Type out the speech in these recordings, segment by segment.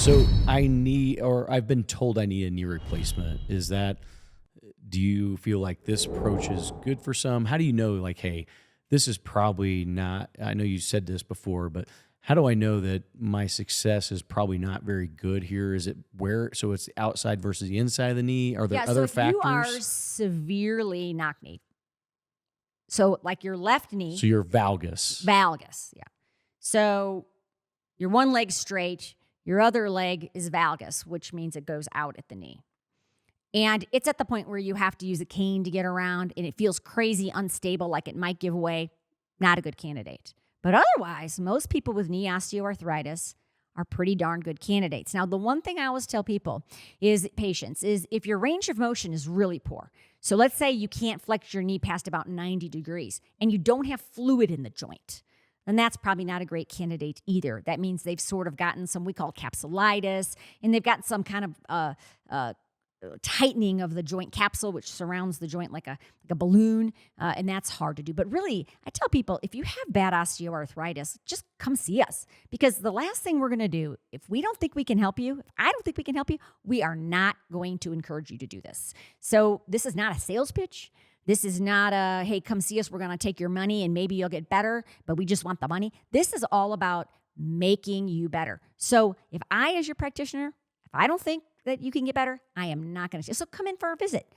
So I've been told I need a knee replacement. Do you feel like this approach is good for some? How do you know, like, hey, this is probably not, I know you said this before, but how do I know that my success is probably not very good here? So it's the outside versus the inside of the knee? Are there Yeah, so other if you are factors? severely knock-kneed, so like your left knee, So you're valgus. valgus, yeah. So your one leg's straight, your other leg is valgus, which means it goes out at the knee. And it's at the point where you have to use a cane to get around and it feels crazy unstable, like it might give way. Not a good candidate. But otherwise, most people with knee osteoarthritis are pretty darn good candidates. Now, the one thing I always tell people is patients is if your range of motion is really poor. So let's say you can't flex your knee past about 90 degrees and you don't have fluid in the joint. And that's probably not a great candidate either. That means they've sort of gotten some we call capsulitis, and they've gotten some kind of tightening of the joint capsule, which surrounds the joint like a balloon, and that's hard to do. But really, I tell people, if you have bad osteoarthritis, just come see us, because the last thing we're going to do, if we don't think we can help you, if I don't think we can help you, we are not going to encourage you to do this. So this is not a sales pitch. This is not a, hey, come see us, we're going to take your money and maybe you'll get better, but we just want the money. This is all about making you better. So if I, as your practitioner, if I don't think that you can get better, I am not going to. So come in for a visit.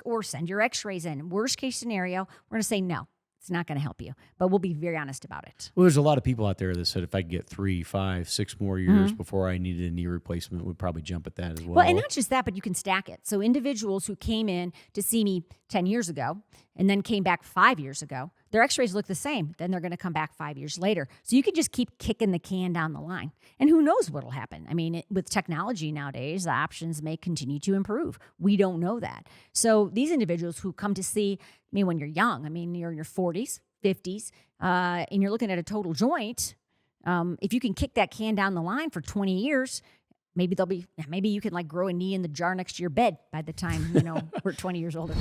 Or send your x-rays in. Worst case scenario, we're going to say, no, it's not going to help you. But we'll be very honest about it. Well, there's a lot of people out there that said if I could get 3, 5, 6 more years before I needed a knee replacement, would probably jump at that as well. Well, and not just that, but you can stack it. So individuals who came in to see me 10 years ago and then came back 5 years ago, their x-rays look the same. Then they're going to come back 5 years later. So you can just keep kicking the can down the line. And who knows what will happen? I mean, with technology nowadays, the options may continue to improve. We don't know that. So these individuals who come to see me when you're young, I mean, you're in your 40s, 50s, and you're looking at a total joint, if you can kick that can down the line for 20 years, maybe you can like grow a knee in the jar next to your bed by the time, we're 20 years older.